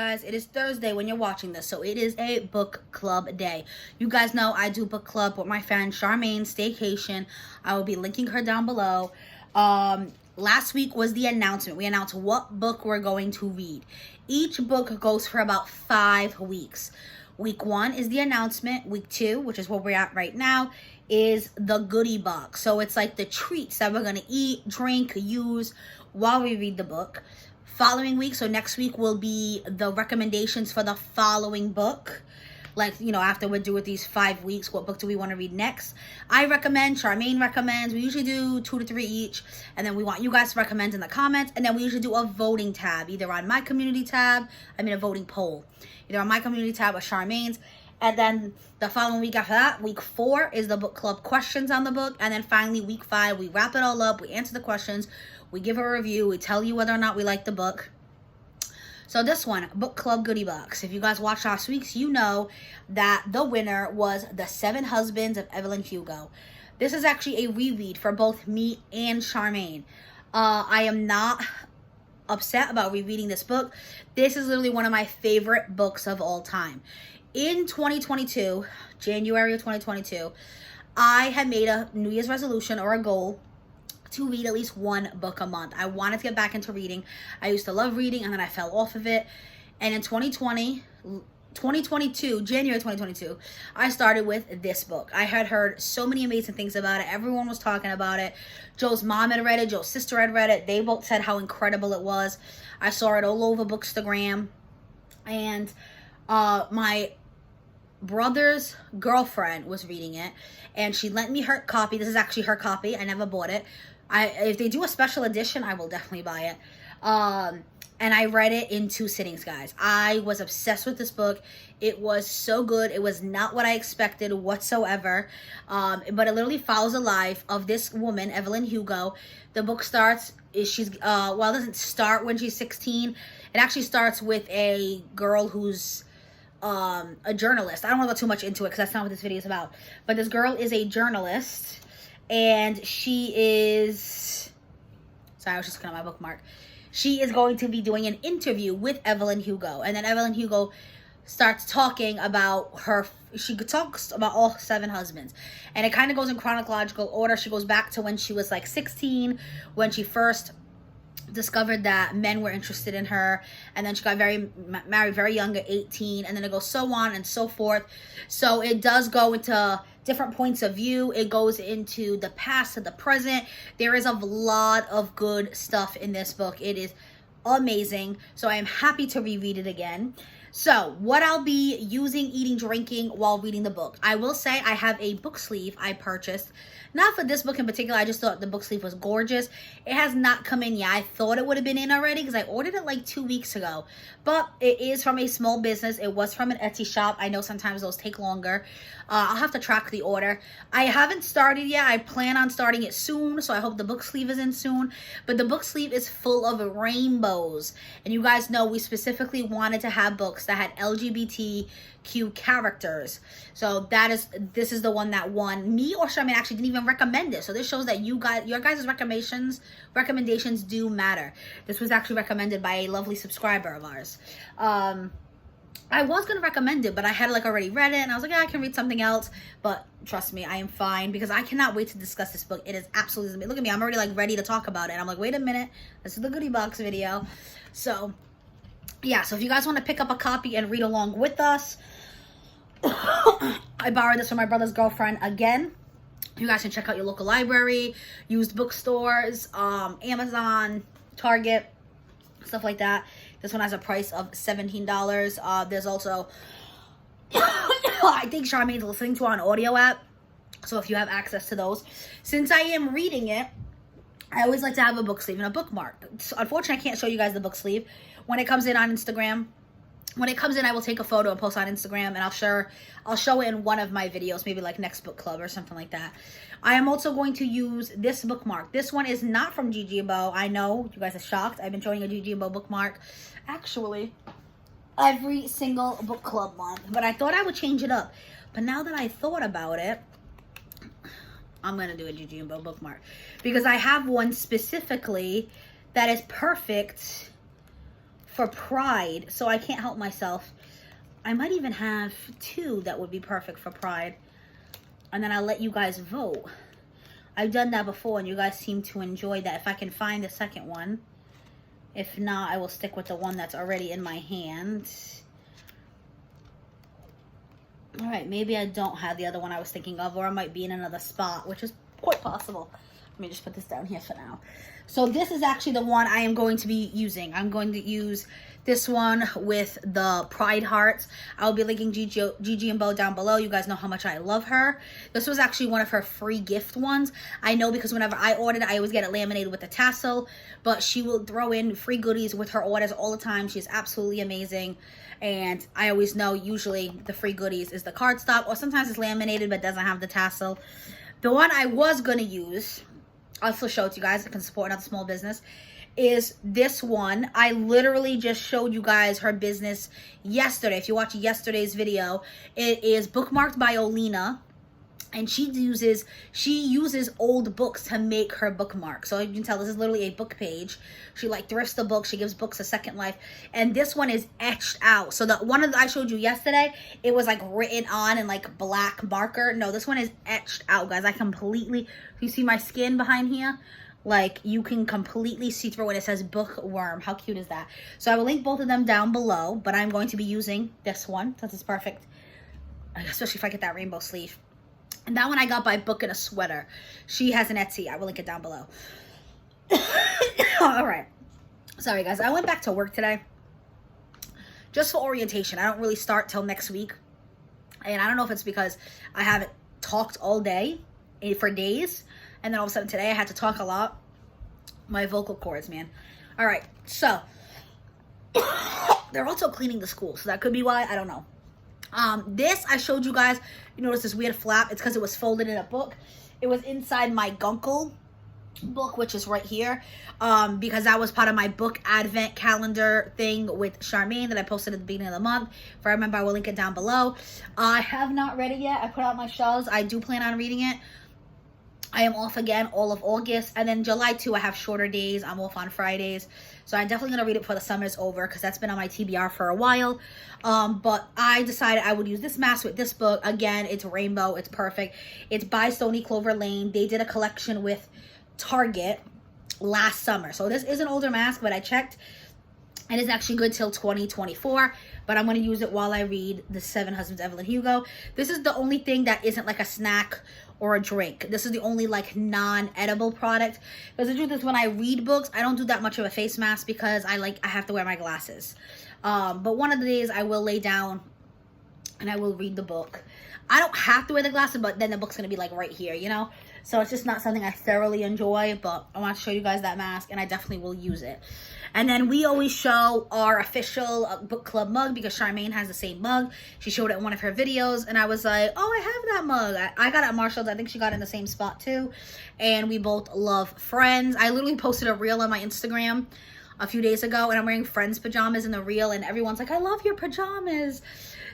Guys, it is Thursday when you're watching this, so it is a book club day. You guys know I do book club with my friend Charmaine Staycation. I will be linking her down below. Last week was the announcement. We announced what book we're going to read. Each book goes for about 5 weeks. Week 1 is the announcement. Week 2, which is where we're at right now, is the goodie box. So it's like the treats that we're going to eat, drink, use while we read the book. Following week, so next week will be the recommendations for the following book. Like, you know, after we're due with these 5 weeks, what book do we want to read next? I recommend, Charmaine recommends. We usually do 2 to 3 each. And then we want you guys to recommend in the comments. And then we usually do a voting tab, either on my community tab, a voting poll. Either on my community tab or Charmaine's. And then the following week after that, week 4, is the book club questions on the book. And then finally, week 5, we wrap it all up. We answer the questions. We give a review. We tell you whether or not we like the book. So this one, book club goodie box. If you guys watched last week's, you know that the winner was The 7 Husbands of Evelyn Hugo. This is actually a reread for both me and Charmaine. I am not upset about rereading this book. This is literally one of my favorite books of all time. In 2022, January of 2022, I had made a New Year's resolution or a goal to read at least 1 book a month. I wanted to get back into reading. I used to love reading and then I fell off of it. And in 2022, January 2022, I started with this book. I had heard so many amazing things about it. Everyone was talking about it. Joe's mom had read it. Joe's sister had read it. They both said how incredible it was. I saw it all over Bookstagram. And my brother's girlfriend was reading it. And she lent me her copy. This is actually her copy. I never bought it. If they do a special edition, I will definitely buy it. And I read it in 2 sittings, guys. I was obsessed with this book. It was so good. It was not what I expected whatsoever. But it literally follows the life of this woman, Evelyn Hugo. The book starts, well, it doesn't start when she's 16. It actually starts with a girl who's a journalist. I don't want to go too much into it because that's not what this video is about. But this girl is a journalist. And she is, sorry, I was just looking at my bookmark. She is going to be doing an interview with Evelyn Hugo. And then Evelyn Hugo starts talking about she talks about all 7 husbands. And it kind of goes in chronological order. She goes back to when she was like 16, when she first discovered that men were interested in her, and then she got married very young at 18, and then it goes so on and so forth. So it does go into different points of view. It goes into the past to the present. There is a lot of good stuff in this book. It is amazing. So I am happy to reread it again. So what I'll be using, eating, drinking while reading the book. I will say I have a book sleeve I purchased. Not for this book in particular. I just thought the book sleeve was gorgeous. It has not come in yet. I thought it would have been in already because I ordered it like 2 weeks ago. But it is from a small business. It was from an Etsy shop. I know sometimes those take longer. I'll have to track the order. I haven't started yet. I plan on starting it soon. So I hope the book sleeve is in soon. But the book sleeve is full of rainbows. And you guys know we specifically wanted to have books that had LGBTQ characters. So this is the one that won. Me or Charmaine actually didn't even recommend it. So this shows that your guys' recommendations do matter. This was actually recommended by a lovely subscriber of ours. I was going to recommend it, but I had like already read it and I was like, yeah, I can read something else. But trust me, I am fine because I cannot wait to discuss this book. It is absolutely amazing. Look at me. I'm already like ready to talk about it. I'm like, wait a minute. This is the goodie box video. So yeah, so if you guys want to pick up a copy and read along with us, I borrowed this from my brother's girlfriend again. You guys can check out your local library, used bookstores, Amazon, Target, stuff like that. This one has a price of $17. There's also, I think Charmaine's listening to an audio app. So if you have access to those. Since I am reading it, I always like to have a book sleeve and a bookmark. So unfortunately, I can't show you guys the book sleeve. When it comes in on Instagram, I will take a photo and post on Instagram, and I'll show it in one of my videos, maybe like next book club or something like that. I am also going to use this bookmark. This one is not from Gigi&bo. I know you guys are shocked. I've been showing a Gigi&bo bookmark actually every single book club month, but I thought I would change it up. But now that I thought about it, I'm gonna do a Gigi&bo bookmark because I have one specifically that is perfect for Pride, so I can't help myself. I might even have 2 that would be perfect for Pride. And then I'll let you guys vote. I've done that before, and you guys seem to enjoy that. If I can find the second one. If not, I will stick with the one that's already in my hand. Alright, maybe I don't have the other one I was thinking of, or I might be in another spot, which is quite possible. Let me just put this down here for now. So this is actually the one I am going to be using. I'm going to use this one with the Pride Hearts. I'll be linking Gigi&bo down below. You guys know how much I love her. This was actually one of her free gift ones. I know because whenever I ordered, I always get it laminated with a tassel. But she will throw in free goodies with her orders all the time. She's absolutely amazing. And I always know usually the free goodies is the cardstock, or sometimes it's laminated but doesn't have the tassel. The one I was going to use, I'll still show it to you guys. I can support another small business. Is this one. I literally just showed you guys her business yesterday. If you watch yesterday's video, it is Bookmarked by Olena. And she uses old books to make her bookmark. So you can tell this is literally a book page. She like thrifts the books. She gives books a second life. And this one is etched out. So the one that I showed you yesterday, it was like written on in like black marker. No, this one is etched out, guys. I completely, you see my skin behind here? Like you can completely see through it. It says bookworm. How cute is that? So I will link both of them down below. But I'm going to be using this one since it's perfect. Especially if I get that rainbow sleeve. And that one I got by Book and a Sweater. She has an Etsy. I will link it down below. All right. Sorry, guys. I went back to work today just for orientation. I don't really start till next week. And I don't know if it's because I haven't talked all day for days. And then all of a sudden today I had to talk a lot. My vocal cords, man. All right. So they're also cleaning the school. So that could be why. I don't know. This I showed you guys. You notice this weird flap. It's because it was folded in a book. It was inside my Gunkel book, which is right here, because that was part of my book advent calendar thing with Charmaine that I posted at the beginning of the month. If I remember, I will link it down below. I have not read it yet. I put out my shelves. I do plan on reading it. I am off again all of August, and then July 2 I have shorter days. I'm off on Fridays, so I'm definitely going to read it before the summer is over because that's been on my TBR for a while. But I decided I would use this mask with this book. Again, it's rainbow. It's perfect. It's by Stony Clover Lane. They did a collection with Target last summer, so this is an older mask, but I checked and it's actually good till 2024. But I'm going to use it while I read The Seven Husbands, Evelyn Hugo. This is the only thing that isn't like a snack or a drink. This is the only like non-edible product. Because the truth is, when I read books, I don't do that much of a face mask because I have to wear my glasses. But one of the days I will lay down and I will read the book. I don't have to wear the glasses, but then the book's going to be like right here, you know? So it's just not something I thoroughly enjoy, but I want to show you guys that mask and I definitely will use it. And then we always show our official book club mug because Charmaine has the same mug. She showed it in one of her videos and I was like, oh, I have that mug. I got it at Marshall's. I think she got it in the same spot too. And we both love Friends. I literally posted a reel on my Instagram a few days ago and I'm wearing Friends pajamas in the reel and everyone's like, I love your pajamas.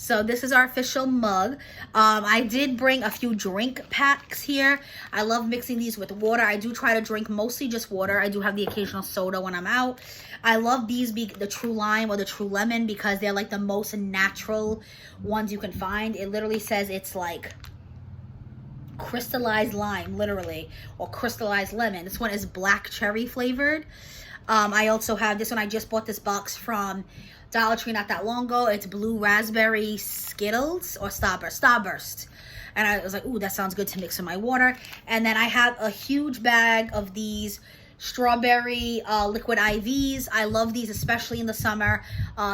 So this is our official mug. I did bring a few drink packs here. I love mixing these with water. I do try to drink mostly just water. I do have the occasional soda when I'm out. I love these, the True Lime or the True Lemon, because they're like the most natural ones you can find. It literally says it's like crystallized lime, literally, or crystallized lemon. This one is black cherry flavored. I also have this one. I just bought this box from Dollar Tree not that long ago. It's blue raspberry Skittles or Starburst. And I was like, ooh, that sounds good to mix in my water. And then I have a huge bag of these strawberry liquid IVs. I love these, especially in the summer,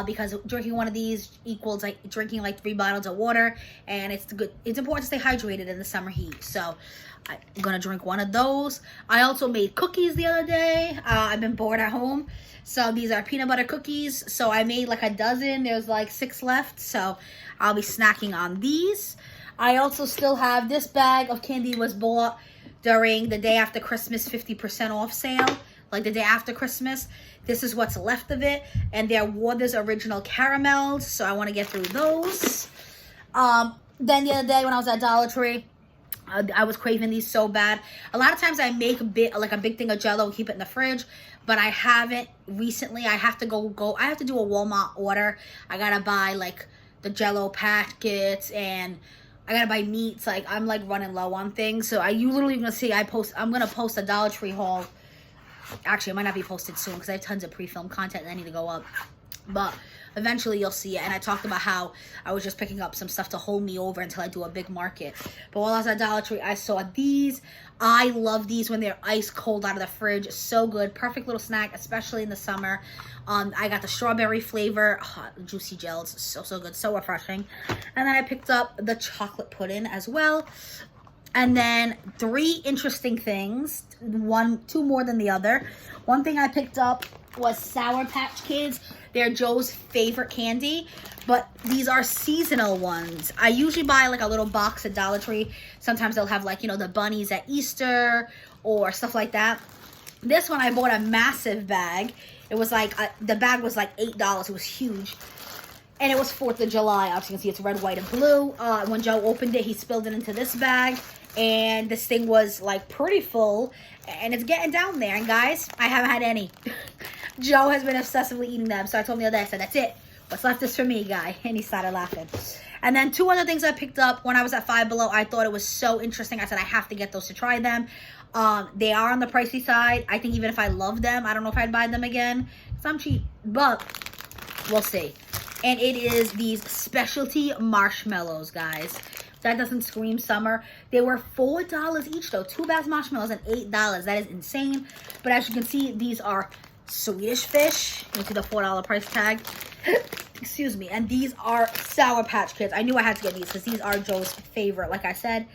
because drinking one of these equals like drinking like 3 bottles of water. And it's good. It's important to stay hydrated in the summer heat. So I'm gonna drink one of those. I also made cookies the other day. I've been bored at home. So these are peanut butter cookies. So I made like a dozen. There's like 6 left. So I'll be snacking on these. I also still have this bag of candy. Was bought during the day after Christmas 50% off sale. Like the day after Christmas. This is what's left of it. And they're Werther's Original Caramels. So I want to get through those. Then the other day when I was at Dollar Tree, I was craving these so bad. A lot of times I make a big thing of Jell-O and keep it in the fridge, but I haven't recently. I have to I have to do a Walmart order. I gotta buy like the Jell-O packets, and I gotta buy meats. Like, I'm like running low on things. So you literally gonna see I'm gonna post a Dollar Tree haul. Actually, it might not be posted soon because I have tons of pre-filmed content that I need to go up. But eventually you'll see it. And I talked about how I was just picking up some stuff to hold me over until I do a big market. But while I was at Dollar Tree, I saw these. I love these when they're ice cold out of the fridge. So good. Perfect little snack, especially in the summer. I got the strawberry flavor. Oh, juicy gels. So good. So refreshing. And then I picked up the chocolate pudding as well. And then 3 interesting things. Two more than the other. One thing I picked up was Sour Patch Kids. They're Joe's favorite candy, but these are seasonal ones. I usually buy like a little box at Dollar Tree. Sometimes they'll have like, you know, the bunnies at Easter or stuff like that. This one I bought a massive bag. It was like, the bag was like $8. It was huge. And it was 4th of July. As you can see, it's red, white, and blue. When Joe opened it, he spilled it into this bag. And this thing was like pretty full. And it's getting down there. And guys, I haven't had any. Joe has been obsessively eating them. So I told him the other day, I said, that's it. What's left is for me, guy. And he started laughing. And then 2 other things I picked up when I was at Five Below. I thought it was so interesting. I said, I have to get those to try them. They are on the pricey side. I think even if I love them, I don't know if I'd buy them again. Because I'm cheap. But we'll see. And it is these specialty marshmallows, guys. That doesn't scream summer. They were $4 each, though. 2 bags of marshmallows and $8. That is insane. But as you can see, these are Swedish fish. You see the $4 price tag. Excuse me. And these are Sour Patch Kids. I knew I had to get these because these are Joe's favorite. Like I said,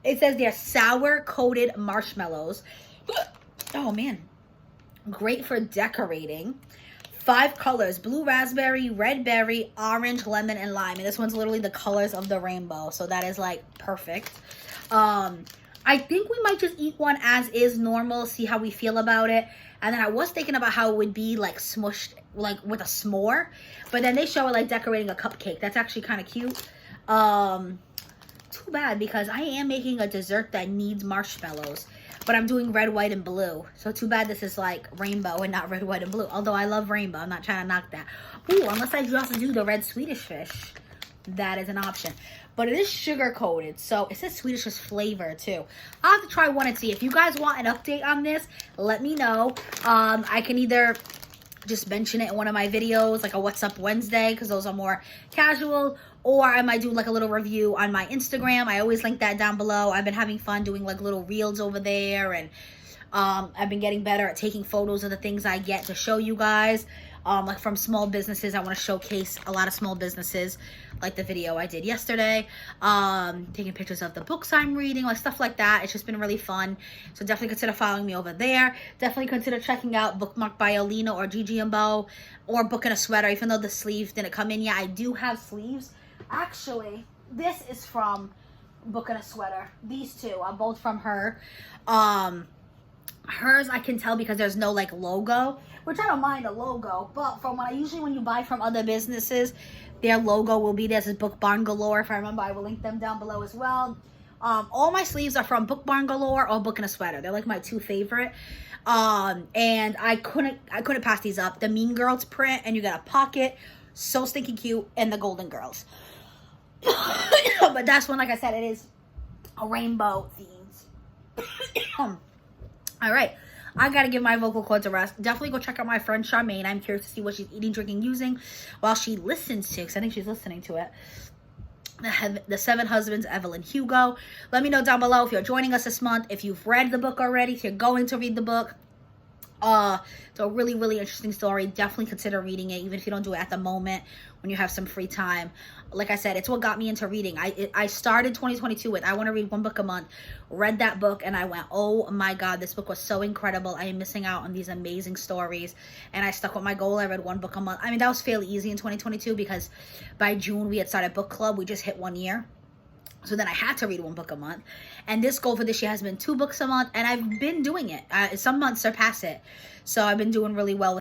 it says they're sour-coated marshmallows. Oh, man. Great for decorating. 5 colors: blue raspberry, red berry, orange, lemon, and lime. And this one's literally the colors of the rainbow. So that is like perfect. I think we might just eat one as is normal, see how we feel about it. And then I was thinking about how it would be like smushed, like with a s'more. But then they show it like decorating a cupcake. That's actually kind of cute. Too bad because I am making a dessert that needs marshmallows. But I'm doing red, white, and blue. So too bad this is like rainbow and not red, white, and blue. Although I love rainbow. I'm not trying to knock that. Ooh, unless I also do the red Swedish fish. That is an option. But it is sugar coated. So it says Swedish fish flavor too. I'll have to try one and see. If you guys want an update on this, let me know. I can either just mention it in one of my videos, like a What's Up Wednesday, because those are more casual. Or I might do like a little review on my Instagram. I always link that down below. I've been having fun doing like little reels over there. And I've been getting better at taking photos of the things I get to show you guys. Like from small businesses. I want to showcase a lot of small businesses. Like the video I did yesterday. Taking pictures of the books I'm reading. Like stuff like that. It's just been really fun. So definitely consider following me over there. Definitely consider checking out Bookmark by Alina or Gigi&bo. Or booking a sweater. Even though the sleeves didn't come in yet. I do have sleeves. Actually, this is from Booking a Sweater. These 2 are both from her. Hers I can tell because there's no like logo, which I don't mind a logo, but from when you buy from other businesses, their logo will be there. This is Book Barn Galore. If I remember, I will link them down below as well. All my sleeves are from Book Barn Galore or Booking a Sweater. They're like my 2 favorite. And I couldn't pass these up. The Mean Girls print, and you got a pocket. So stinky cute. And the Golden Girls. But that's one, like I said, it is a rainbow themes. All right, I gotta give my vocal cords a rest. Definitely go check out my friend Charmaine. I'm curious to see what she's eating, drinking, using while she listens to, because I think she's listening to it. The 7 Husbands, Evelyn, Hugo. Let me know down below if you're joining us this month, if you've read the book already, if you're going to read the book. It's a really, really interesting story. Definitely consider reading it, even if you don't do it at the moment when you have some free time. Like I said, it's what got me into reading. I started 2022 with I want to read 1 book a month. Read that book and I went, oh my God, this book was so incredible. I am missing out on these amazing stories. And I stuck with my goal. I read 1 book a month. I mean, that was fairly easy in 2022 because by June we had started book club. We just hit 1 year. So then I had to read 1 book a month. And this goal for this year has been 2 books a month. And I've been doing it. Some months surpass it. So I've been doing really well with